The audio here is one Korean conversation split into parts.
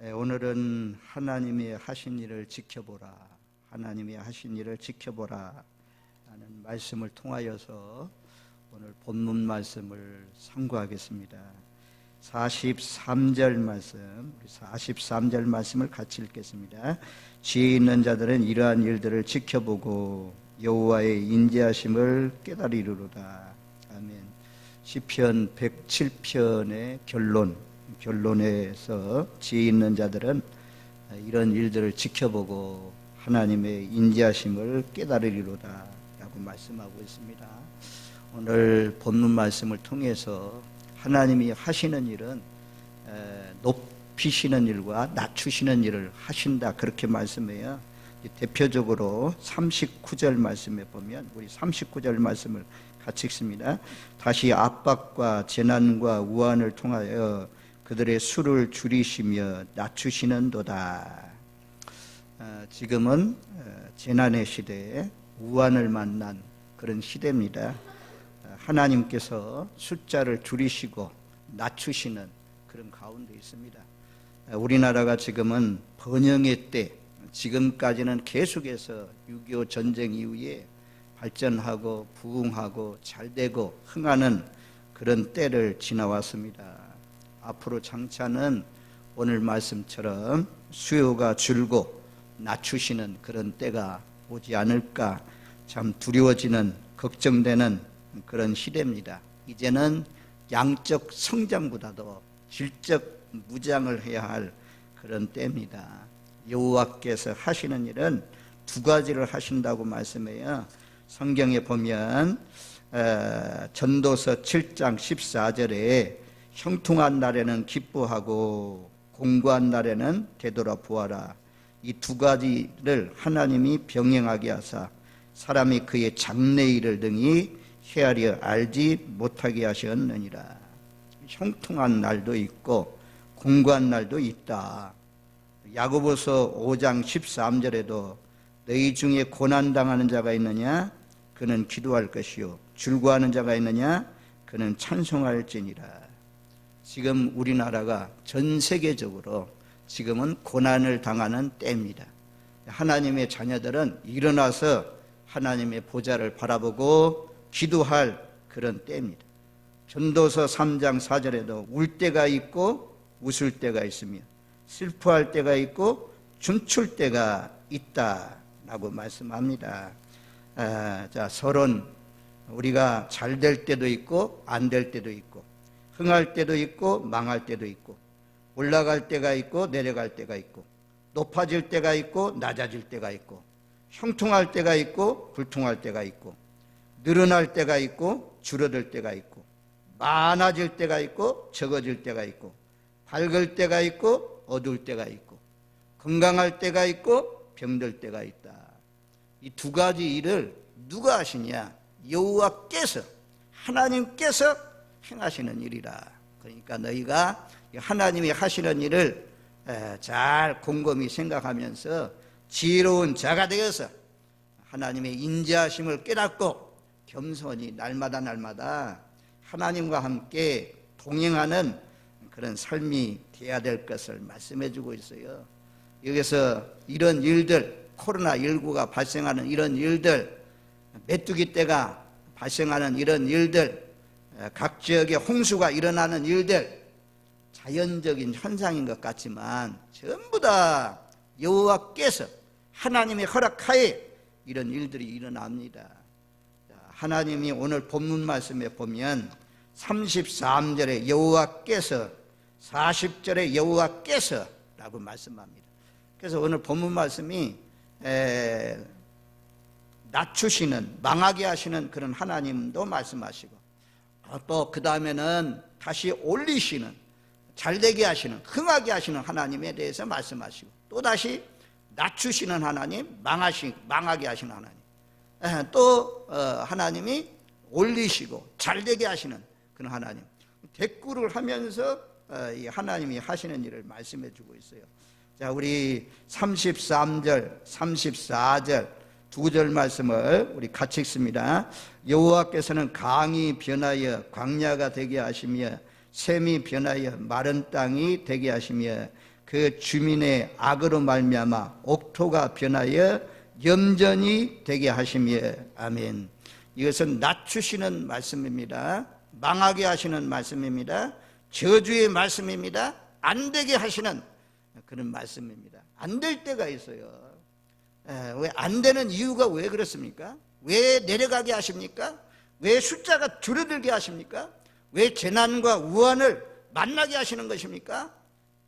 오늘은 하나님이 하신 일을 지켜보라, 하나님이 하신 일을 지켜보라 하는 말씀을 통하여서 오늘 본문 말씀을 상고하겠습니다. 43절 말씀, 43절 말씀을 같이 읽겠습니다. 지혜 있는 자들은 이러한 일들을 지켜보고 여호와의 인자하심을 깨달으리로다. 아멘. 시편 107편의 결론에서 지혜 있는 자들은 이런 일들을 지켜보고 하나님의 인자하심을 깨달으리로다 라고 말씀하고 있습니다. 오늘 본문 말씀을 통해서 하나님이 하시는 일은 높이시는 일과 낮추시는 일을 하신다, 그렇게 말씀해요. 대표적으로 39절 말씀에 보면, 우리 39절 말씀을 같이 읽습니다. 다시 압박과 재난과 우환을 통하여 그들의 수를 줄이시며 낮추시는도다. 지금은 재난의 시대에 우환을 만난 그런 시대입니다. 하나님께서 숫자를 줄이시고 낮추시는 그런 가운데 있습니다. 우리나라가 지금은 번영의 때, 지금까지는 계속해서 6.25 전쟁 이후에 발전하고 부흥하고 잘되고 흥하는 그런 때를 지나왔습니다. 앞으로 장차는 오늘 말씀처럼 수요가 줄고 낮추시는 그런 때가 오지 않을까 참 두려워지는, 걱정되는 그런 시대입니다. 이제는 양적 성장보다도 질적 무장을 해야 할 그런 때입니다. 여호와께서 하시는 일은 두 가지를 하신다고 말씀해요. 성경에 보면 전도서 7장 14절에 형통한 날에는 기뻐하고 공고한 날에는 되돌아보아라. 이 두 가지를 하나님이 병행하게 하사 사람이 그의 장래일을 등이 헤아려 알지 못하게 하셨느니라. 형통한 날도 있고 공고한 날도 있다. 야고보서 5장 13절에도 너희 중에 고난당하는 자가 있느냐? 그는 기도할 것이요 즐거워하는 자가 있느냐? 그는 찬송할지니라. 지금 우리나라가 전 세계적으로 지금은 고난을 당하는 때입니다. 하나님의 자녀들은 일어나서 하나님의 보좌를 바라보고 기도할 그런 때입니다. 전도서 3장 4절에도 울 때가 있고 웃을 때가 있으며 슬퍼할 때가 있고 춤출 때가 있다라고 말씀합니다. 서론 우리가 잘 될 때도 있고 안 될 때도 있고 흥할 때도 있고 망할 때도 있고 올라갈 때가 있고 내려갈 때가 있고 높아질 때가 있고 낮아질 때가 있고 형통할 때가 있고 불통할 때가 있고 늘어날 때가 있고 줄어들 때가 있고 많아질 때가 있고 적어질 때가 있고 밝을 때가 있고 어두울 때가 있고 건강할 때가 있고 병들 때가 있다. 이 두 가지 일을 누가 하시냐? 여호와께서, 하나님께서 행하시는 일이라. 그러니까 너희가 하나님이 하시는 일을 잘 곰곰이 생각하면서 지혜로운 자가 되어서 하나님의 인자하심을 깨닫고 겸손히 날마다 하나님과 함께 동행하는 그런 삶이 되어야 될 것을 말씀해 주고 있어요. 여기서 이런 일들, 코로나19가 발생하는 이런 일들, 메뚜기 떼가 발생하는 이런 일들, 각 지역에 홍수가 일어나는 일들, 자연적인 현상인 것 같지만 전부 다 여호와께서 하나님의 허락하에 이런 일들이 일어납니다. 하나님이 오늘 본문 말씀에 보면 33절에 여호와께서, 40절에 여호와께서 라고 말씀합니다. 그래서 오늘 본문 말씀이 낮추시는, 망하게 하시는 그런 하나님도 말씀하시고 또 그 다음에는 다시 올리시는, 잘되게 하시는, 흥하게 하시는 하나님에 대해서 말씀하시고 또다시 낮추시는 하나님, 망하게 하시는 하나님, 또 하나님이 올리시고 잘되게 하시는 그런 하나님, 대꾸를 하면서 이 하나님이 하시는 일을 말씀해 주고 있어요. 자, 우리 33절, 34절 두 절 말씀을 우리 같이 읽습니다. 여호와께서는 강이 변하여 광야가 되게 하시며 샘이 변하여 마른 땅이 되게 하시며 그 주민의 악으로 말미암아 옥토가 변하여 염전이 되게 하시며. 아멘. 이것은 낮추시는 말씀입니다. 망하게 하시는 말씀입니다. 저주의 말씀입니다. 안 되게 하시는 그런 말씀입니다. 안 될 때가 있어요. 왜 안 되는 이유가 왜 그렇습니까? 왜 내려가게 하십니까? 왜 숫자가 줄어들게 하십니까? 왜 재난과 우환을 만나게 하시는 것입니까?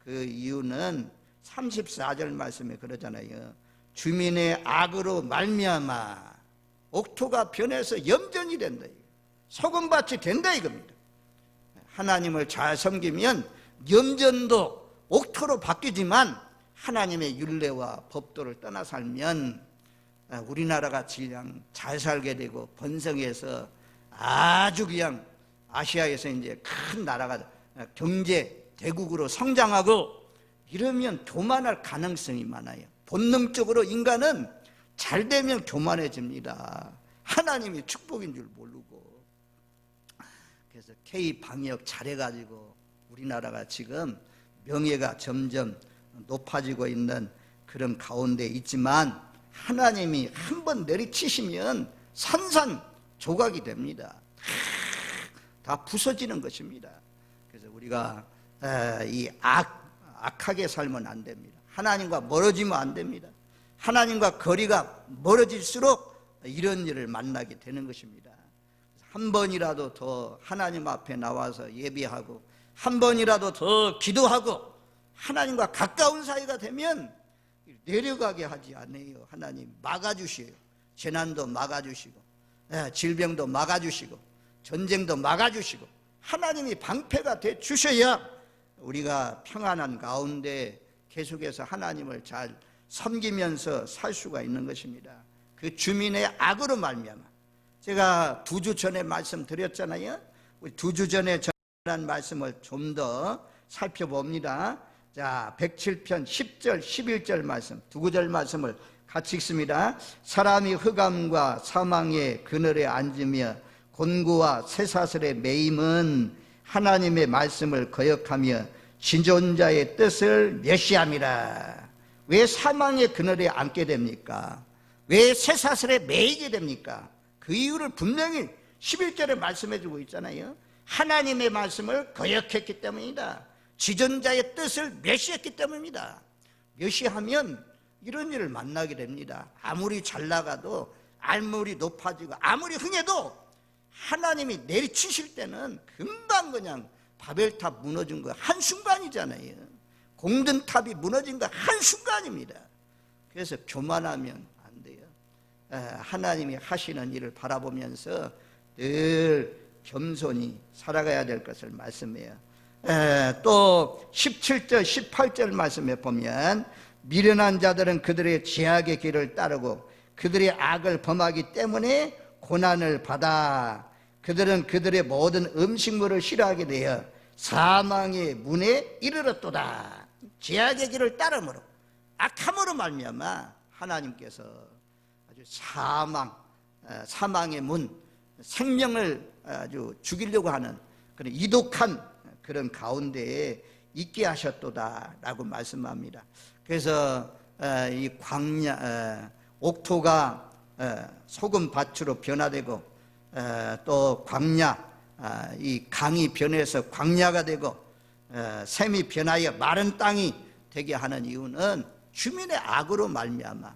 그 이유는 34절 말씀에 그러잖아요. 주민의 악으로 말미암아 옥토가 변해서 염전이 된다. 소금밭이 된다 이겁니다. 하나님을 잘 섬기면 염전도 옥토로 바뀌지만 하나님의 율례와 법도를 떠나 살면 우리나라가 그냥 잘 살게 되고 번성해서 아주 그냥 아시아에서 이제 큰 나라가 경제 대국으로 성장하고 이러면 교만할 가능성이 많아요. 본능적으로 인간은 잘 되면 교만해집니다. 하나님이 축복인 줄 모르고. 그래서 K 방역 잘해가지고 우리나라가 지금 명예가 점점 높아지고 있는 그런 가운데 있지만 하나님이 한번 내리치시면 산산조각이 됩니다. 다 부서지는 것입니다. 그래서 우리가 이 악하게 살면 안 됩니다. 하나님과 멀어지면 안 됩니다. 하나님과 거리가 멀어질수록 이런 일을 만나게 되는 것입니다. 한 번이라도 더 하나님 앞에 나와서 예배하고 한 번이라도 더 기도하고 하나님과 가까운 사이가 되면 내려가게 하지 않아요. 하나님 막아주셔요. 재난도 막아주시고 질병도 막아주시고 전쟁도 막아주시고 하나님이 방패가 돼 주셔야 우리가 평안한 가운데 계속해서 하나님을 잘 섬기면서 살 수가 있는 것입니다. 그 주민의 악으로 말미암아. 제가 2주 전에 말씀드렸잖아요. 우리 2주 전에 전한 말씀을 좀 더 살펴봅니다. 자, 107편 10절 11절 말씀, 2구절 말씀을 같이 읽습니다. 사람이 흑암과 사망의 그늘에 앉으며 곤고와 쇠사슬에 매임은 하나님의 말씀을 거역하며 신존자의 뜻을 멸시함이라. 왜 사망의 그늘에 앉게 됩니까? 왜 쇠사슬에 매이게 됩니까? 그 이유를 분명히 11절에 말씀해 주고 있잖아요. 하나님의 말씀을 거역했기 때문이다. 지존자의 뜻을 멸시했기 때문입니다. 멸시하면 이런 일을 만나게 됩니다. 아무리 잘 나가도 아무리 높아지고 아무리 흥해도 하나님이 내리치실 때는 금방 그냥 바벨탑 무너진 거 한순간이잖아요. 공든탑이 무너진 거 한순간입니다. 그래서 교만하면 안 돼요. 하나님이 하시는 일을 바라보면서 늘 겸손히 살아가야 될 것을 말씀해요. 또 17절 18절 말씀에 보면 미련한 자들은 그들의 죄악의 길을 따르고 그들의 악을 범하기 때문에 고난을 받아 그들은 그들의 모든 음식물을 싫어하게 되어 사망의 문에 이르렀도다. 죄악의 길을 따름으로 악함으로 말미암아 하나님께서 아주 사망의 문, 생명을 아주 죽이려고 하는 그런 이독한 그런 가운데에 있게 하셨도다 라고 말씀합니다. 그래서 이 광야 옥토가 소금밭으로 변화되고 또 광야 이 강이 변해서 광야가 되고 샘이 변하여 마른 땅이 되게 하는 이유는 주민의 악으로 말미암아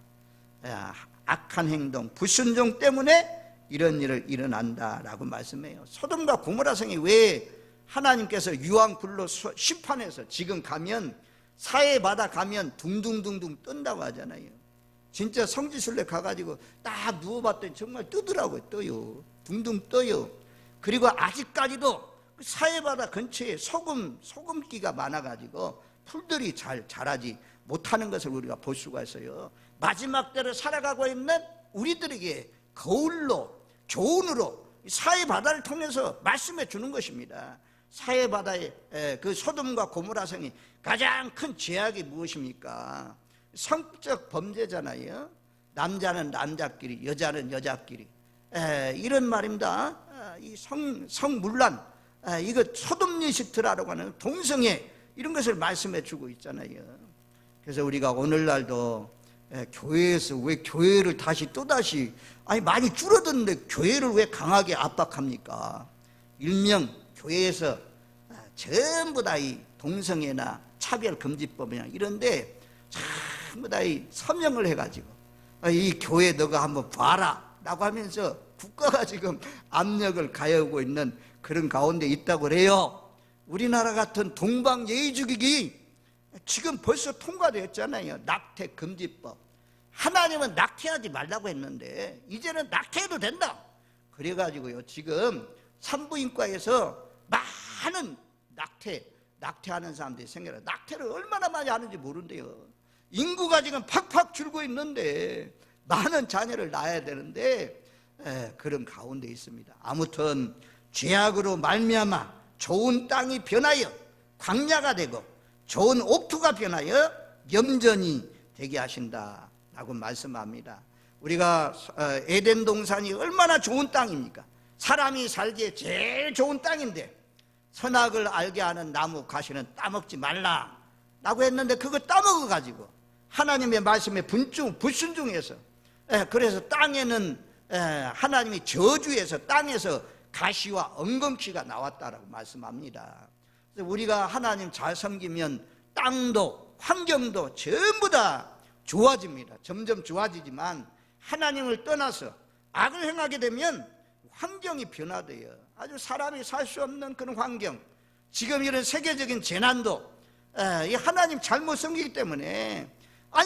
악한 행동, 불순종 때문에 이런 일을 일어난다라고 말씀해요. 소돔과 고모라 성이 왜 하나님께서 유황불로 심판해서 지금 가면 사해바다 가면 둥둥둥둥 뜬다고 하잖아요. 진짜 성지순례 가가지고 딱 누워봤더니 정말 뜨더라고요. 떠요. 둥둥 떠요. 그리고 아직까지도 사해바다 근처에 소금기가 많아가지고 풀들이 잘 자라지 못하는 것을 우리가 볼 수가 있어요. 마지막 때를 살아가고 있는 우리들에게 거울로 교훈으로 사해바다를 통해서 말씀해 주는 것입니다. 사해바다의 그 소돔과 고모라 성이 가장 큰 죄악이 무엇입니까? 성적 범죄잖아요. 남자는 남자끼리, 여자는 여자끼리. 이런 말입니다. 이 성문란, 이거 소돔 리스트라고 하는 동성애 이런 것을 말씀해 주고 있잖아요. 그래서 우리가 오늘날도 교회에서 왜 교회를 또다시 많이 줄어드는데 교회를 왜 강하게 압박합니까? 일명 교회에서 전부 다 이 동성애나 차별금지법이나 이런데 전부 다 이 서명을 해가지고 이 교회 너가 한번 봐라 라고 하면서 국가가 지금 압력을 가해오고 있는 그런 가운데 있다고 그래요. 우리나라 같은 동방예의주의기 지금 벌써 통과되었잖아요. 낙태금지법. 하나님은 낙태하지 말라고 했는데 이제는 낙태해도 된다. 그래가지고요, 지금 산부인과에서 많은 낙태하는 사람들이 생겨나. 낙태를 얼마나 많이 하는지 모른대요. 인구가 지금 팍팍 줄고 있는데 많은 자녀를 낳아야 되는데 그런 가운데 있습니다. 아무튼 죄악으로 말미암아 좋은 땅이 변하여 광야가 되고 좋은 옥토가 변하여 염전이 되게 하신다라고 말씀합니다. 우리가 에덴 동산이 얼마나 좋은 땅입니까? 사람이 살기에 제일 좋은 땅인데 선악을 알게 하는 나무 가시는 따먹지 말라라고 했는데 그거 따먹어 가지고 하나님의 말씀에 불순종해서 그래서 땅에는 하나님이 저주해서 땅에서 가시와 엉겅퀴가 나왔다라고 말씀합니다. 그래서 우리가 하나님 잘 섬기면 땅도 환경도 전부 다 좋아집니다. 점점 좋아지지만 하나님을 떠나서 악을 행하게 되면 환경이 변화돼요. 아주 사람이 살 수 없는 그런 환경. 지금 이런 세계적인 재난도 이 하나님 잘못 섬기기 때문에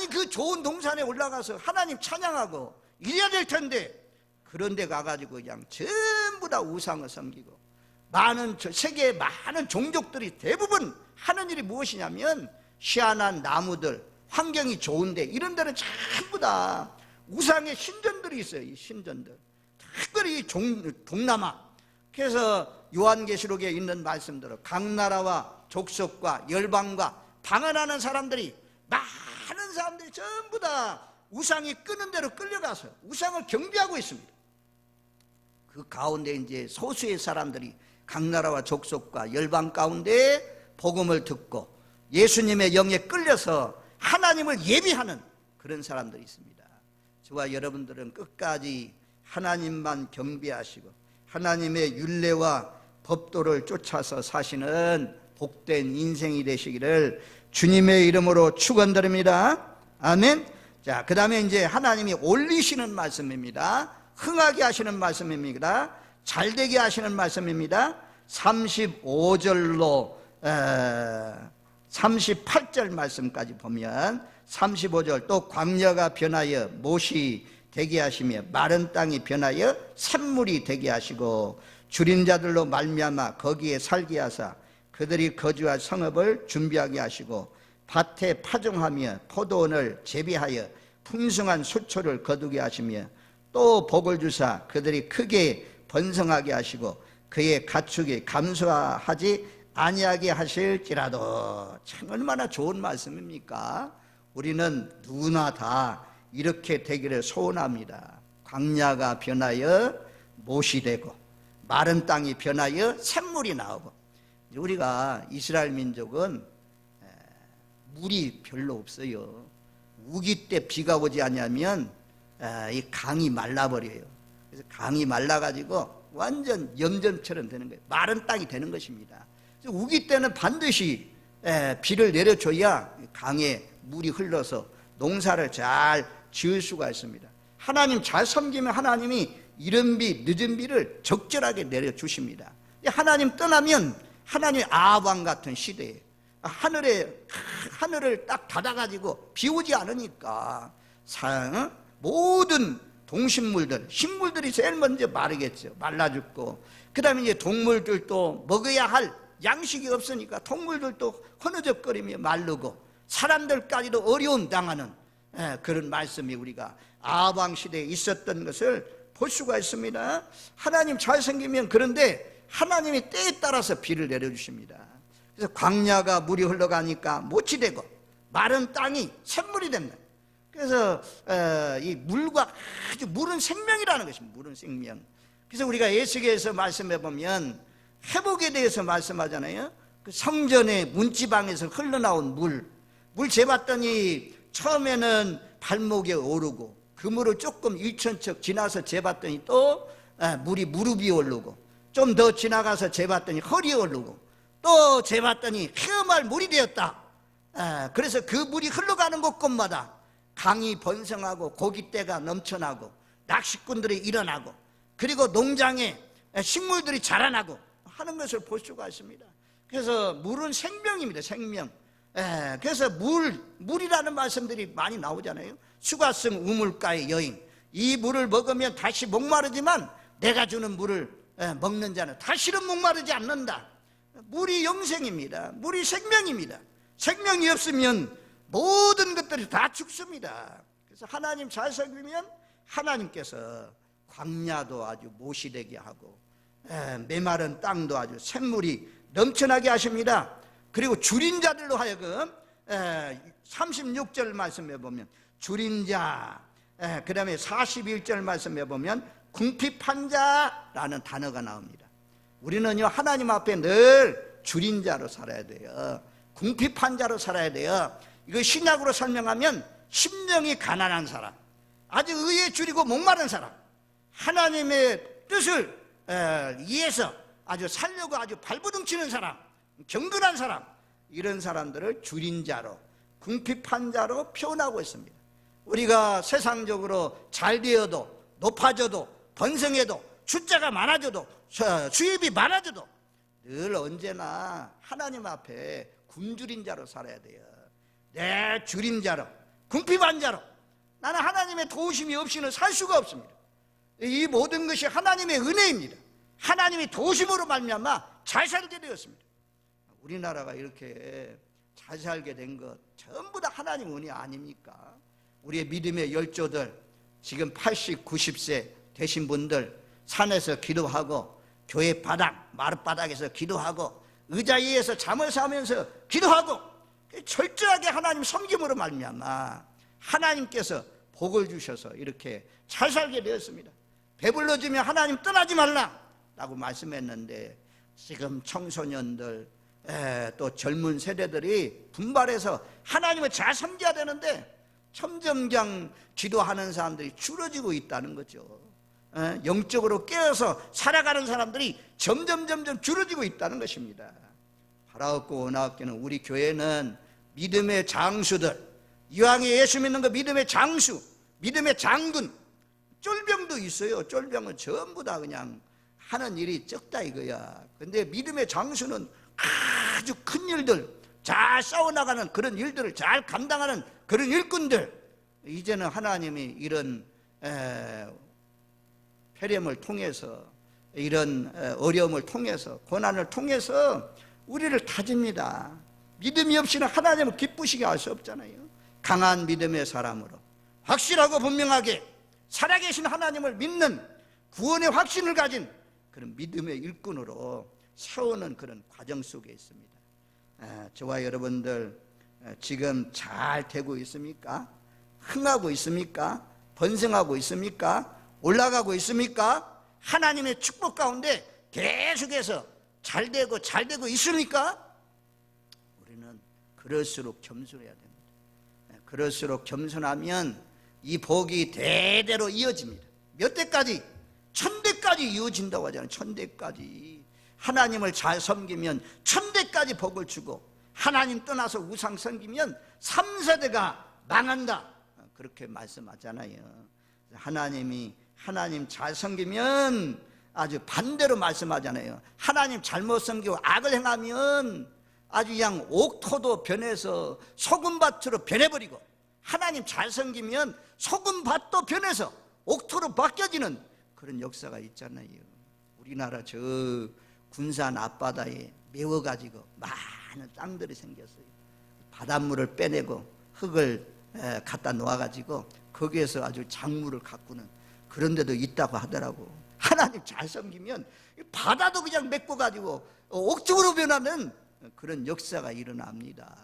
그 좋은 동산에 올라가서 하나님 찬양하고 이래야 될 텐데 그런 데 가가지고 그냥 전부 다 우상을 섬기고 세계의 많은 종족들이 대부분 하는 일이 무엇이냐면 희한한 나무들, 환경이 좋은데 이런 데는 전부 다 우상의 신전들이 있어요. 이 신전들 특별히 동남아. 그래서 요한계시록에 있는 말씀대로 각 나라와 족속과 열방과 방언하는 사람들이 많은 사람들이 전부 다 우상이 끄는 대로 끌려가서 우상을 경배하고 있습니다. 그 가운데 이제 소수의 사람들이 각 나라와 족속과 열방 가운데 복음을 듣고 예수님의 영에 끌려서 하나님을 예비하는 그런 사람들이 있습니다. 저와 여러분들은 끝까지 하나님만 경배하시고 하나님의 율례와 법도를 쫓아서 사시는 복된 인생이 되시기를 주님의 이름으로 축원드립니다. 아멘. 자, 그 다음에 이제 하나님이 올리시는 말씀입니다. 흥하게 하시는 말씀입니다. 잘되게 하시는 말씀입니다. 35절로 38절 말씀까지 보면 35절 또 광야가 변하여 못이 되게 하시며 마른 땅이 변하여 샘물이 되게 하시고 줄인 자들로 말미암아 거기에 살게 하사 그들이 거주할 성읍을 준비하게 하시고 밭에 파종하며 포도원을 재배하여 풍성한 수초를 거두게 하시며 또 복을 주사 그들이 크게 번성하게 하시고 그의 가축이 감소하지 아니하게 하실지라도. 참 얼마나 좋은 말씀입니까? 우리는 누구나 다 이렇게 되기를 소원합니다. 광야가 변하여 못이 되고 마른 땅이 변하여 샘물이 나오고. 우리가 이스라엘 민족은 물이 별로 없어요. 우기 때 비가 오지 않으면 이 강이 말라버려요. 그래서 강이 말라가지고 완전 염전처럼 되는 거예요. 마른 땅이 되는 것입니다. 그래서 우기 때는 반드시 비를 내려줘야 강에 물이 흘러서 농사를 잘 지을 수가 있습니다. 하나님 잘 섬기면 하나님이 이른 비 늦은 비를 적절하게 내려주십니다. 하나님 떠나면 하나님 아합왕 같은 시대에 하늘을 딱 닫아가지고 비 오지 않으니까 모든 동식물들, 식물들이 제일 먼저 마르겠죠. 말라 죽고. 그 다음에 이제 동물들도 먹어야 할 양식이 없으니까 동물들도 허느적거리며 마르고 사람들까지도 어려움 당하는 그런 말씀이 우리가 아합왕 시대에 있었던 것을 볼 수가 있습니다. 하나님 잘 생기면 그런데 하나님이 때에 따라서 비를 내려주십니다. 그래서 광야가 물이 흘러가니까 못이 되고 마른 땅이 샘물이 됩니다. 그래서 이 물과 아주 물은 생명이라는 것입니다. 물은 생명. 그래서 우리가 예수께서 말씀해 보면 회복에 대해서 말씀하잖아요. 그 성전의 문지방에서 흘러나온 물, 물 재봤더니 처음에는 발목에 오르고 그 물을 조금 일천척 지나서 재봤더니 또 물이 무릎이 오르고 좀 더 지나가서 재봤더니 허리에 오르고 또 재봤더니 헤엄할 물이 되었다. 그래서 그 물이 흘러가는 곳곳마다 강이 번성하고 고깃대가 넘쳐나고 낚시꾼들이 일어나고 그리고 농장에 식물들이 자라나고 하는 것을 볼 수가 있습니다. 그래서 물은 생명입니다. 생명. 그래서 물이라는 말씀들이 많이 나오잖아요. 수가성 우물가의 여인, 이 물을 먹으면 다시 목마르지만 내가 주는 물을 먹는 자는 다시는 목마르지 않는다. 물이 영생입니다. 물이 생명입니다. 생명이 없으면 모든 것들이 다 죽습니다. 그래서 하나님 잘 섬기면 하나님께서 광야도 아주 모시되게 하고 메마른 땅도 아주 샘물이 넘쳐나게 하십니다. 그리고 줄인 자들로 하여금 36절 말씀에 보면 줄인 자, 그 다음에 41절 말씀에 보면 궁핍한 자라는 단어가 나옵니다. 우리는요 하나님 앞에 늘 줄인 자로 살아야 돼요. 궁핍한 자로 살아야 돼요. 이거 신약으로 설명하면 심령이 가난한 사람, 아주 의에 줄이고 목마른 사람, 하나님의 뜻을 위해서 아주 살려고 아주 발버둥치는 사람, 경건한 사람, 이런 사람들을 줄인 자로, 궁핍한 자로 표현하고 있습니다. 우리가 세상적으로 잘 되어도 높아져도 번성해도 숫자가 많아져도 수입이 많아져도 늘 언제나 하나님 앞에 굶주린 자로 살아야 돼요. 내 줄인 자로, 궁핍한 자로, 나는 하나님의 도우심이 없이는 살 수가 없습니다. 이 모든 것이 하나님의 은혜입니다. 하나님의 도우심으로 말미암아 잘 살게 되었습니다. 우리나라가 이렇게 잘 살게 된 것 전부 다 하나님 은혜 아닙니까? 우리의 믿음의 열조들, 지금 80, 90세 되신 분들 산에서 기도하고 교회 바닥, 마룻바닥에서 기도하고 의자 위에서 잠을 자면서 기도하고 철저하게 하나님 섬김으로 말미암아 하나님께서 복을 주셔서 이렇게 잘 살게 되었습니다. 배불러지면 하나님 떠나지 말라 라고 말씀했는데 지금 청소년들 또 젊은 세대들이 분발해서 하나님을 잘 섬겨야 되는데 점점 그냥 기도하는 사람들이 줄어지고 있다는 거죠. 영적으로 깨어서 살아가는 사람들이 점점 줄어지고 있다는 것입니다. 바라옵고 원하옵기는 우리 교회는 믿음의 장수들, 이왕에 예수 믿는 거 믿음의 장수, 믿음의 장군, 쫄병도 있어요. 쫄병은 전부 다 그냥 하는 일이 적다 이거야. 근데 믿음의 장수는 아주 큰 일들, 잘 싸워나가는 그런 일들을 잘 감당하는 그런 일꾼들, 이제는 하나님이 이런 폐렴을 통해서, 이런 어려움을 통해서, 고난을 통해서 우리를 다집니다. 믿음이 없이는 하나님을 기쁘시게 할 수 없잖아요. 강한 믿음의 사람으로 확실하고 분명하게 살아계신 하나님을 믿는 구원의 확신을 가진 그런 믿음의 일꾼으로 세우는 그런 과정 속에 있습니다. 저와 여러분들 지금 잘 되고 있습니까? 흥하고 있습니까? 번성하고 있습니까? 올라가고 있습니까? 하나님의 축복 가운데 계속해서 잘 되고 있습니까? 우리는 그럴수록 겸손해야 됩니다. 그럴수록 겸손하면 이 복이 대대로 이어집니다. 몇 대까지? 1000대까지 이어진다고 하잖아요. 1000대까지. 하나님을 잘 섬기면 1000대까지 복을 주고, 하나님 떠나서 우상 섬기면 3세대가 망한다, 그렇게 말씀하잖아요. 하나님 잘 섬기면 아주 반대로 말씀하잖아요. 하나님 잘못 섬기고 악을 행하면 아주 그냥 옥토도 변해서 소금밭으로 변해버리고, 하나님 잘 섬기면 소금밭도 변해서 옥토로 바뀌어지는 그런 역사가 있잖아요. 우리나라 저 군산 앞바다에 메워가지고 많은 땅들이 생겼어요. 바닷물을 빼내고 흙을 갖다 놓아가지고 거기에서 아주 작물을 가꾸는 그런 데도 있다고 하더라고. 하나님 잘 섬기면 바다도 그냥 메꿔가지고 옥쪽으로 변하는 그런 역사가 일어납니다.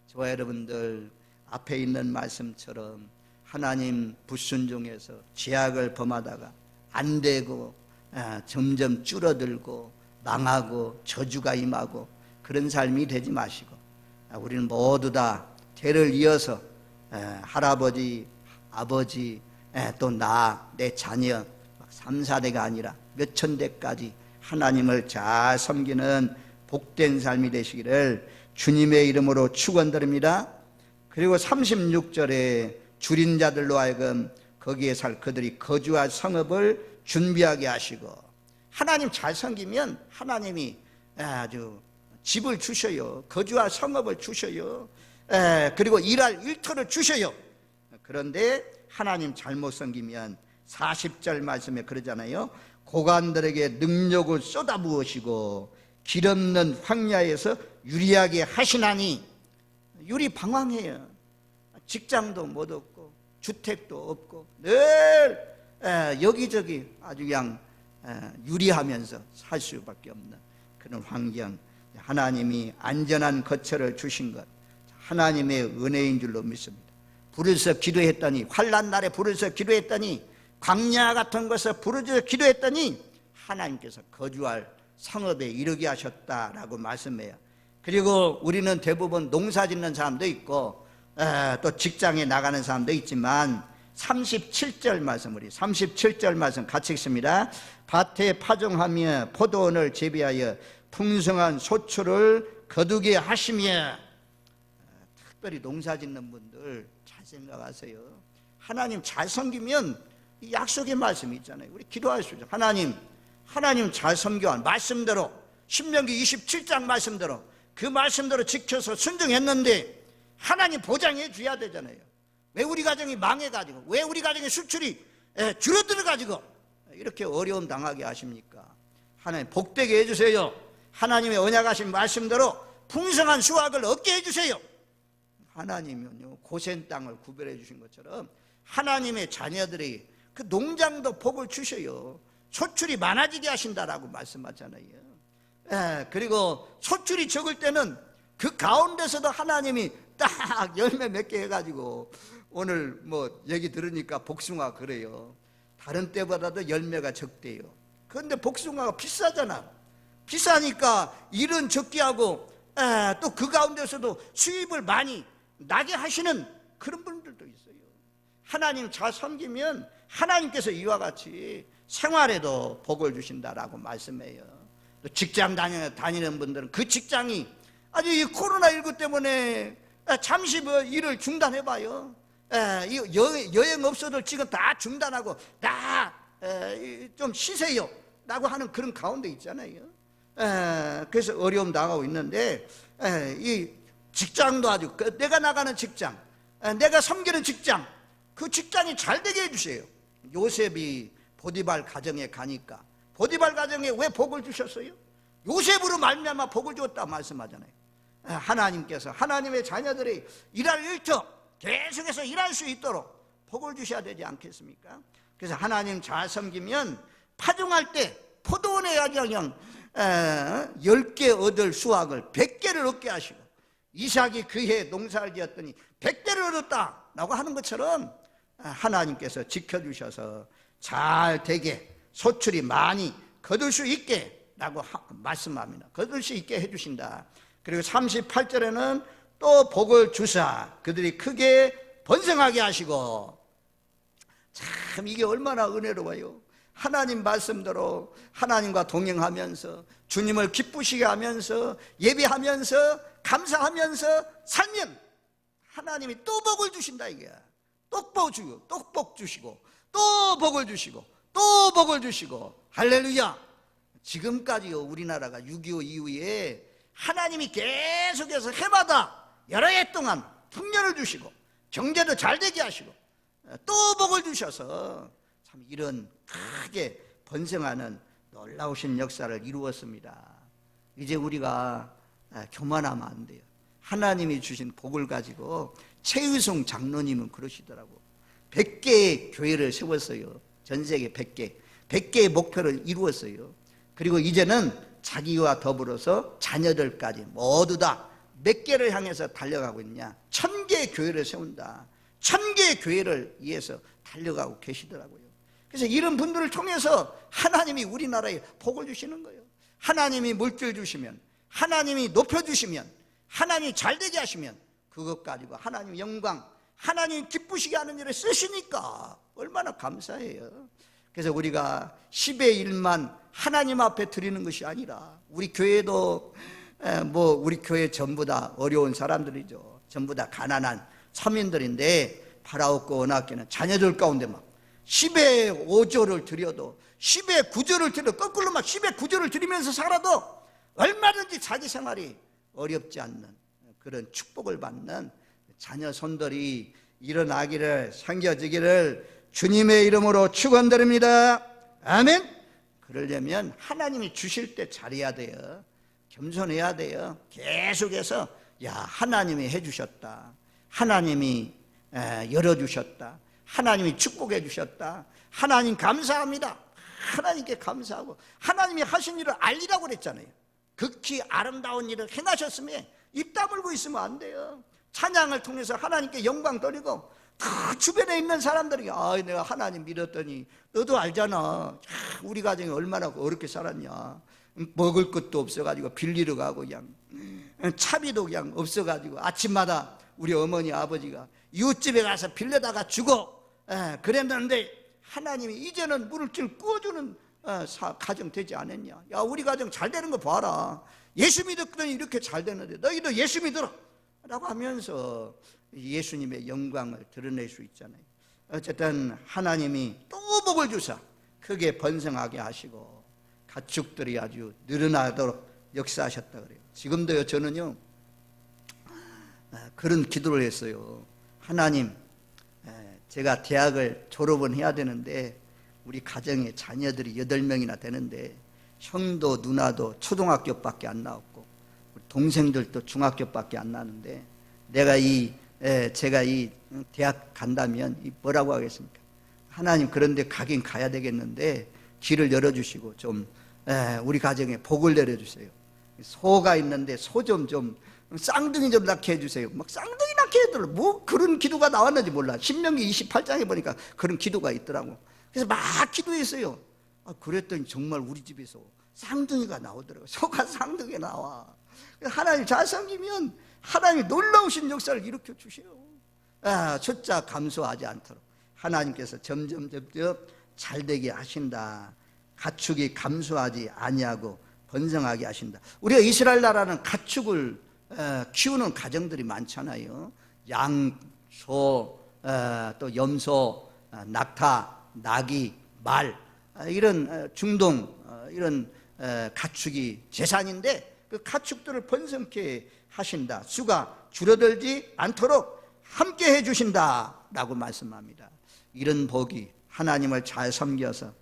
저와 여러분들 앞에 있는 말씀처럼 하나님 불순종해서 죄악을 범하다가 안 되고 점점 줄어들고 망하고 저주가 임하고 그런 삶이 되지 마시고, 우리는 모두 다 대를 이어서 할아버지, 아버지, 또 나, 내 자녀 3, 4대가 아니라 몇천 대까지 하나님을 잘 섬기는 복된 삶이 되시기를 주님의 이름으로 축원드립니다. 그리고 36절에 줄인 자들로 하여금 거기에 살 그들이 거주할 성읍을 준비하게 하시고, 하나님 잘 섬기면 하나님이 아주 집을 주셔요. 거주할 성읍을 주셔요. 그리고 일할 일터를 주셔요. 그런데 하나님 잘못 섬기면 40절 말씀에 그러잖아요. 고관들에게 능력을 쏟아부으시고 길 없는 황야에서 유리하게 하시나니. 유리 방황해요. 직장도 못 얻고 주택도 없고 늘 여기저기 아주 그냥 유리하면서 살 수밖에 없는 그런 환경. 하나님이 안전한 거처를 주신 것 하나님의 은혜인 줄로 믿습니다. 부르셔서 기도했더니, 환난 날에 부르셔서 기도했더니, 광야 같은 곳에서 부르셔서 기도했더니 하나님께서 거주할 성읍에 이르게 하셨다라고 말씀해요. 그리고 우리는 대부분 농사 짓는 사람도 있고 또 직장에 나가는 사람도 있지만 37절 말씀, 우리 37절 말씀 같이 읽습니다. 밭에 파종하며 포도원을 재배하여 풍성한 소출을 거두게 하시며. 특별히 농사 짓는 분들 잘 생각하세요. 하나님 잘 섬기면 이 약속의 말씀이 있잖아요. 우리 기도하십시오. 하나님 잘 섬겨한 말씀대로, 신명기 27장 말씀대로 그 말씀대로 지켜서 순종했는데 하나님 보장해 줘야 되잖아요. 왜 우리 가정이 망해가지고, 왜 우리 가정의 수출이 줄어들어가지고 이렇게 어려움 당하게 하십니까? 하나님 복되게 해주세요. 하나님의 언약하신 말씀대로 풍성한 수확을 얻게 해주세요. 하나님은요, 고센 땅을 구별해 주신 것처럼 하나님의 자녀들이 그 농장도 복을 주셔요. 소출이 많아지게 하신다라고 말씀하잖아요. 그리고 소출이 적을 때는 그 가운데서도 하나님이 딱 열매 맺게 해가지고, 오늘 뭐 얘기 들으니까 복숭아 그래요. 다른 때보다도 열매가 적대요. 그런데 복숭아가 비싸잖아. 비싸니까 일은 적게 하고 또 그 가운데서도 수입을 많이 나게 하시는 그런 분들도 있어요. 하나님 잘 섬기면 하나님께서 이와 같이 생활에도 복을 주신다라고 말씀해요. 또 직장 다니는 분들은 그 직장이 아주 이 코로나19 때문에 잠시 뭐 일을 중단해봐요. 여행업소들 지금 다 중단하고 다 좀 쉬세요 라고 하는 그런 가운데 있잖아요. 그래서 어려움 당하고 있는데, 이 직장도 아주 내가 나가는 직장, 내가 섬기는 직장, 그 직장이 잘 되게 해주세요. 요셉이 보디발 가정에 가니까, 보디발 가정에 왜 복을 주셨어요? 요셉으로 말미암아 복을 주었다 말씀하잖아요. 하나님께서 하나님의 자녀들이 일할 일터 계속해서 일할 수 있도록 복을 주셔야 되지 않겠습니까? 그래서 하나님 잘 섬기면 파종할 때 포도원에 그냥 10개 얻을 수확을 100개를 얻게 하시고, 이삭이 그해 농사를 지었더니 100개를 얻었다 라고 하는 것처럼 하나님께서 지켜주셔서 잘 되게 소출이 많이 거둘 수 있게 라고 말씀합니다. 거둘 수 있게 해주신다. 그리고 38절에는 또 복을 주사 그들이 크게 번성하게 하시고. 참 이게 얼마나 은혜로워요. 하나님 말씀대로 하나님과 동행하면서 주님을 기쁘시게 하면서 예배하면서 감사하면서 살면 하나님이 또 복을 주신다 이게. 또 복 주시고 또 복을 주시고 또 복을 주시고. 할렐루야. 지금까지요, 우리나라가 6.25 이후에 하나님이 계속해서 해마다 여러 해 동안 풍년을 주시고 경제도 잘 되게 하시고 또 복을 주셔서 참 이런 크게 번성하는 놀라우신 역사를 이루었습니다. 이제 우리가 교만하면 안 돼요. 하나님이 주신 복을 가지고 최의송 장로님은 그러시더라고. 100개의 교회를 세웠어요. 전 세계 100개의 목표를 이루었어요. 그리고 이제는 자기와 더불어서 자녀들까지 모두 다 몇 개를 향해서 달려가고 있냐? 1000개의 교회를 세운다. 1000개의 교회를 위해서 달려가고 계시더라고요. 그래서 이런 분들을 통해서 하나님이 우리나라에 복을 주시는 거예요. 하나님이 물질 주시면, 하나님이 높여주시면, 하나님이 잘되게 하시면 그것 가지고 하나님 영광, 하나님 기쁘시게 하는 일에 쓰시니까 얼마나 감사해요. 그래서 우리가 10의 1만 하나님 앞에 드리는 것이 아니라, 우리 교회도 우리 교회 전부 다 어려운 사람들이죠. 전부 다 가난한 서민들인데, 바라옵고 원하께는 자녀들 가운데 막 10의 5조를 드려도, 10의 9조를 드려도, 거꾸로 막 10의 9조를 드리면서 살아도 얼마든지 자기 생활이 어렵지 않는 그런 축복을 받는 자녀 손들이 일어나기를, 생겨지기를 주님의 이름으로 축원드립니다. 아멘. 그러려면 하나님이 주실 때 잘해야 돼요. 겸손해야 돼요. 계속해서 하나님이 해주셨다, 하나님이 열어주셨다, 하나님이 축복해 주셨다, 하나님 감사합니다, 하나님께 감사하고 하나님이 하신 일을 알리라고 그랬잖아요. 극히 아름다운 일을 행하셨으면 입 다물고 있으면 안 돼요. 찬양을 통해서 하나님께 영광 돌리고, 다 주변에 있는 사람들이 내가 하나님 믿었더니 너도 알잖아, 우리 가정이 얼마나 어렵게 살았냐, 먹을 것도 없어가지고 빌리러 가고, 그냥 차비도 그냥 없어가지고 아침마다 우리 어머니 아버지가 이웃집에 가서 빌려다가 주고 그랬는데, 하나님이 이제는 물을 끄어주는 가정 되지 않았냐. 우리 가정 잘 되는 거 봐라, 예수 믿었더니 이렇게 잘 되는데 너희도 예수 믿어라 라고 하면서 예수님의 영광을 드러낼 수 있잖아요. 어쨌든 하나님이 또 복을 주사 크게 번성하게 하시고 가축들이 아주 늘어나도록 역사하셨다 그래요. 지금도요, 저는요 그런 기도를 했어요. 하나님, 제가 대학을 졸업은 해야 되는데 우리 가정에 자녀들이 8명이나 되는데, 형도 누나도 초등학교밖에 안 나왔고 우리 동생들도 중학교밖에 안 나는데, 제가 이 대학 간다면 뭐라고 하겠습니까? 하나님, 그런데 가긴 가야 되겠는데 길을 열어주시고 좀 우리 가정에 복을 내려주세요. 소가 있는데 소 좀 쌍둥이 좀 낳게 해주세요. 막 쌍둥이 낳게 해도 뭐 그런 기도가 나왔는지 몰라. 신명기 28장에 보니까 그런 기도가 있더라고. 그래서 막 기도했어요. 그랬더니 정말 우리 집에서 쌍둥이가 나오더라고요. 소가 쌍둥이 나와. 하나님 잘 섬기면 하나님이 놀라우신 역사를 일으켜 주세요. 숫자 감소하지 않도록 하나님께서 점점 잘 되게 하신다. 가축이 감소하지 아니하고 번성하게 하신다. 우리가 이스라엘 나라는 가축을 키우는 가정들이 많잖아요. 양, 소, 또 염소, 낙타, 나귀, 말, 이런 중동, 이런 가축이 재산인데, 그 가축들을 번성케 하신다. 수가 줄어들지 않도록 함께 해주신다 라고 말씀합니다. 이런 복이 하나님을 잘 섬겨서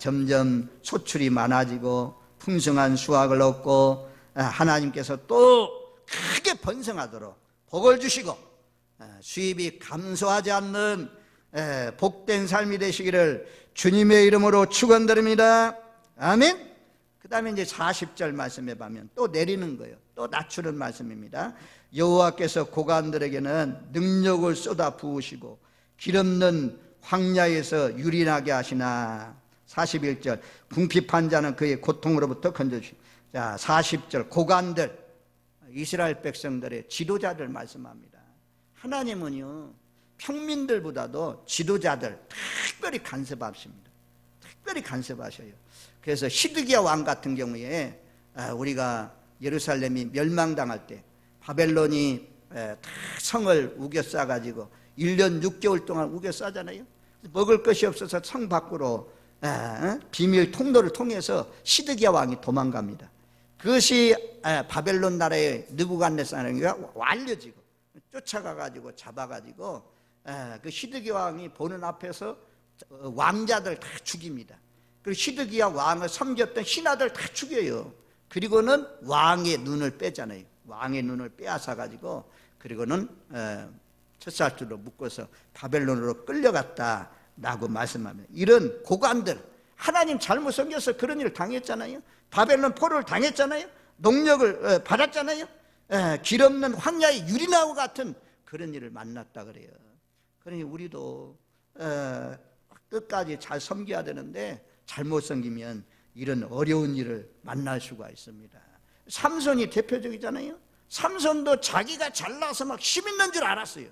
점점 소출이 많아지고 풍성한 수확을 얻고 하나님께서 또 크게 번성하도록 복을 주시고 수입이 감소하지 않는 복된 삶이 되시기를 주님의 이름으로 축원드립니다. 아멘. 그 다음에 이제 40절 말씀에 보면 또 내리는 거예요. 또 낮추는 말씀입니다. 여호와께서 고관들에게는 능력을 쏟아 부으시고 기름는 황야에서 유린하게 하시나. 41절 궁핍한 자는 그의 고통으로부터 건져주시고. 자, 40절 고관들, 이스라엘 백성들의 지도자들 말씀합니다. 하나님은요 평민들보다도 지도자들 특별히 간섭하십니다. 특별히 간섭하셔요. 그래서 시드기야 왕 같은 경우에 우리가 예루살렘이 멸망당할 때 바벨론이 성을 우겨싸가지고 1년 6개월 동안 우겨싸잖아요. 먹을 것이 없어서 성 밖으로 비밀 통로를 통해서 시드기야 왕이 도망갑니다. 그것이 바벨론 나라의 느부갓네살에게 알려지고 쫓아가가지고 잡아가지고 그 시드기야 왕이 보는 앞에서 왕자들 다 죽입니다. 그리고 시드기야 왕을 섬겼던 신하들 다 죽여요. 그리고는 왕의 눈을 빼잖아요. 왕의 눈을 빼앗아가지고 그리고는 첫살줄로 묶어서 바벨론으로 끌려갔다라고 말씀합니다. 이런 고관들, 하나님 잘못 섬겨서 그런 일을 당했잖아요. 바벨론 포로를 당했잖아요. 농력을 받았잖아요. 길 없는 황야의 유리나무 같은 그런 일을 만났다 그래요. 그러니 우리도 끝까지 잘 섬겨야 되는데 잘못 섬기면 이런 어려운 일을 만날 수가 있습니다. 삼손이 대표적이잖아요. 삼손도 자기가 잘나서 막 힘 있는 줄 알았어요.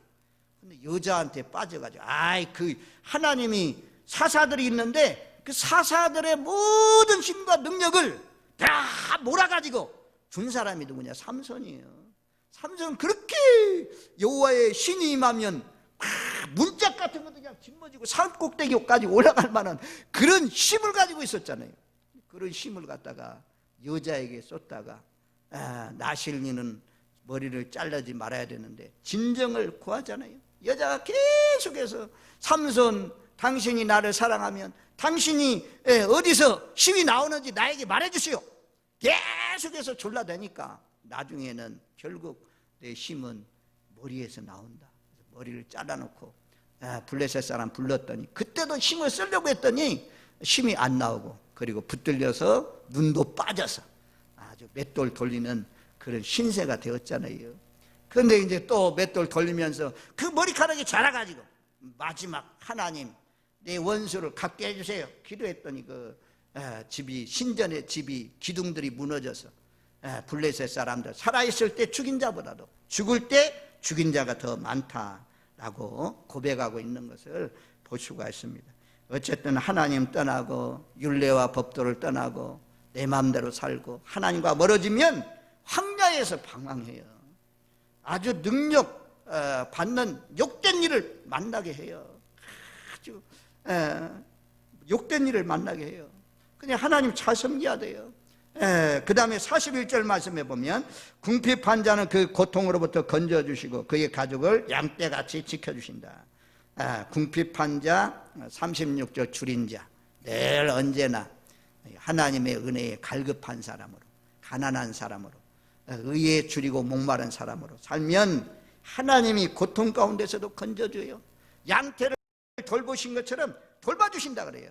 근데 여자한테 빠져가지고 그 하나님이 사사들이 있는데 그 사사들의 모든 힘과 능력을 다 몰아가지고 준 사람이 누구냐? 삼손이에요. 삼손은 그렇게 여호와의 신이 임하면 문짝 같은 것도 그냥 짊어지고 산 꼭대기까지 올라갈 만한 그런 힘을 가지고 있었잖아요. 그런 힘을 갖다가 여자에게 쏟다가 나실리는 머리를 잘라지 말아야 되는데 진정을 구하잖아요. 여자가 계속해서 삼손, 당신이 나를 사랑하면 당신이 어디서 힘이 나오는지 나에게 말해주시오. 계속해서 졸라대니까 나중에는 결국 내 힘은 머리에서 나온다. 머리를 잘라놓고 블레셋 사람 불렀더니 그때도 힘을 쓰려고 했더니 힘이 안 나오고 그리고 붙들려서 눈도 빠져서 아주 맷돌 돌리는 그런 신세가 되었잖아요. 그런데 이제 또 맷돌 돌리면서 그 머리카락이 자라가지고 마지막 하나님 내 원수를 갖게 해주세요 기도했더니 그 집이 신전의 집이 기둥들이 무너져서 블레셋 사람들 살아있을 때 죽인 자보다도 죽을 때 죽인 자가 더 많다라고 고백하고 있는 것을 볼 수가 있습니다. 어쨌든 하나님 떠나고 율례와 법도를 떠나고 내 마음대로 살고 하나님과 멀어지면 황야에서 방황해요. 아주 능력 받는 욕된 일을 만나게 해요. 아주 욕된 일을 만나게 해요. 그냥 하나님 잘 섬겨야 돼요. 그 다음에 41절 말씀해 보면 궁핍한 자는 그 고통으로부터 건져주시고 그의 가족을 양떼같이 지켜주신다. 궁핍한 자 36절 줄인 자 늘 언제나 하나님의 은혜에 갈급한 사람으로 가난한 사람으로 의에 줄이고 목마른 사람으로 살면 하나님이 고통 가운데서도 건져줘요. 양떼를 돌보신 것처럼 돌봐주신다 그래요.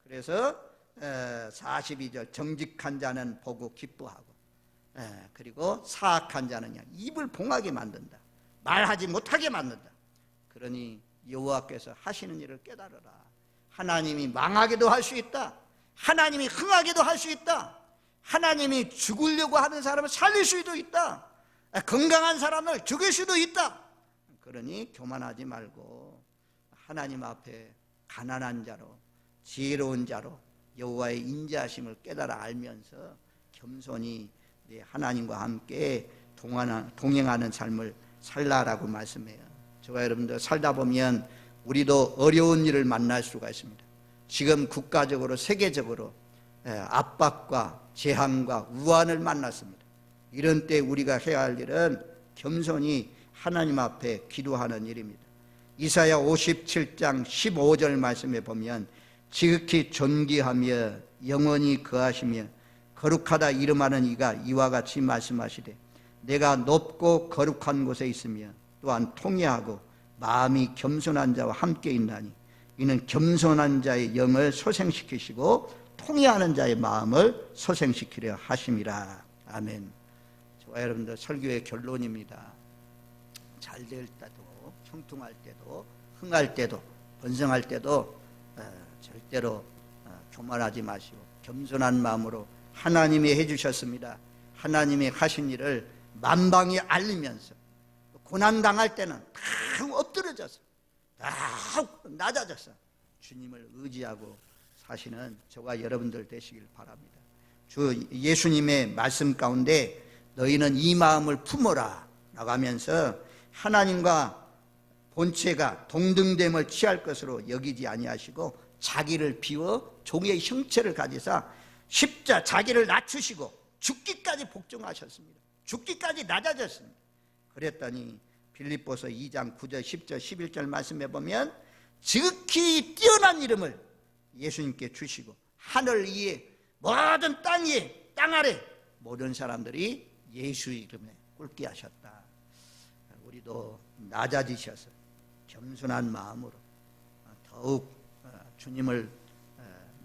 그래서 42절 정직한 자는 보고 기뻐하고 그리고 사악한 자는 입을 봉하게 만든다. 말하지 못하게 만든다. 그러니 여호와께서 하시는 일을 깨달으라. 하나님이 망하게도 할 수 있다. 하나님이 흥하게도 할 수 있다. 하나님이 죽으려고 하는 사람을 살릴 수도 있다. 건강한 사람을 죽일 수도 있다. 그러니 교만하지 말고 하나님 앞에 가난한 자로 지혜로운 자로 여호와의 인자하심을 깨달아 알면서 겸손히 하나님과 함께 동행하는 삶을 살라라고 말씀해요. 저와 여러분들 살다 보면 우리도 어려운 일을 만날 수가 있습니다. 지금 국가적으로 세계적으로 압박과 재앙과 우환을 만났습니다. 이런 때 우리가 해야 할 일은 겸손히 하나님 앞에 기도하는 일입니다. 이사야 57장 15절 말씀에 보면 지극히 존귀하며 영원히 거하시며 거룩하다 이름하는 이가 이와 같이 말씀하시되 내가 높고 거룩한 곳에 있으며 또한 통회하고 마음이 겸손한 자와 함께 있나니 이는 겸손한 자의 영을 소생시키시고 통회하는 자의 마음을 소생시키려 하심이라. 아멘. 저와 여러분들 설교의 결론입니다. 잘 될 때도 형통할 때도 흥할 때도 번성할 때도 절대로 교만하지 마시고 겸손한 마음으로 하나님이 해주셨습니다. 하나님이 하신 일을 만방에 알리면서 고난당할 때는 다 엎드려져서 다 낮아져서 주님을 의지하고 사시는 저와 여러분들 되시길 바랍니다. 주 예수님의 말씀 가운데 너희는 이 마음을 품어라 나가면서 하나님과 본체가 동등됨을 취할 것으로 여기지 아니하시고 자기를 비워 종의 형체를 가지사 십자 자기를 낮추시고 죽기까지 복종하셨습니다. 죽기까지 낮아졌습니다. 그랬더니 빌립보서 2장 9절 10절 11절 말씀해 보면 지극히 뛰어난 이름을 예수님께 주시고 하늘 위에 모든 땅 위에 땅 아래 모든 사람들이 예수 이름에 꿇게 하셨다. 우리도 낮아지셔서 겸손한 마음으로 더욱 주님을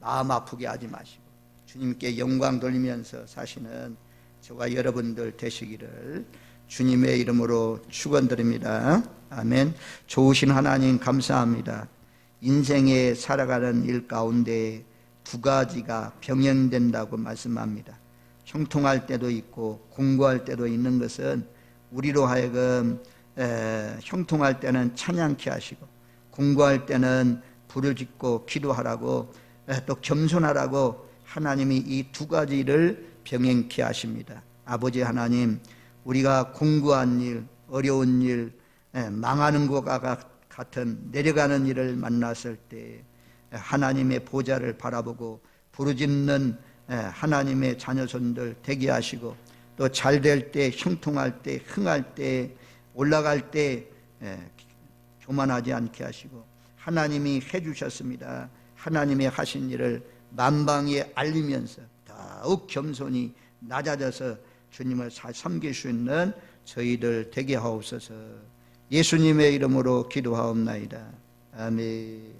마음 아프게 하지 마시고 주님께 영광 돌리면서 사시는 저와 여러분들 되시기를 주님의 이름으로 축원드립니다. 아멘. 좋으신 하나님 감사합니다. 인생에 살아가는 일 가운데 두 가지가 병행된다고 말씀합니다. 형통할 때도 있고 공고할 때도 있는 것은 우리로 하여금 형통할 때는 찬양케 하시고 공고할 때는 부르짖고 기도하라고 또 겸손하라고 하나님이 이 두 가지를 병행케 하십니다. 아버지 하나님, 우리가 공고한 일, 어려운 일, 망하는 것과 같은 내려가는 일을 만났을 때 하나님의 보좌를 바라보고 부르짖는 하나님의 자녀손들 되게 하시고 또 잘 될 때, 형통할 때, 흥할 때, 올라갈 때 교만하지 않게 하시고 하나님이 해주셨습니다. 하나님의 하신 일을 만방에 알리면서 더욱 겸손히 낮아져서 주님을 섬길 수 있는 저희들 되게 하옵소서. 예수님의 이름으로 기도하옵나이다. 아멘.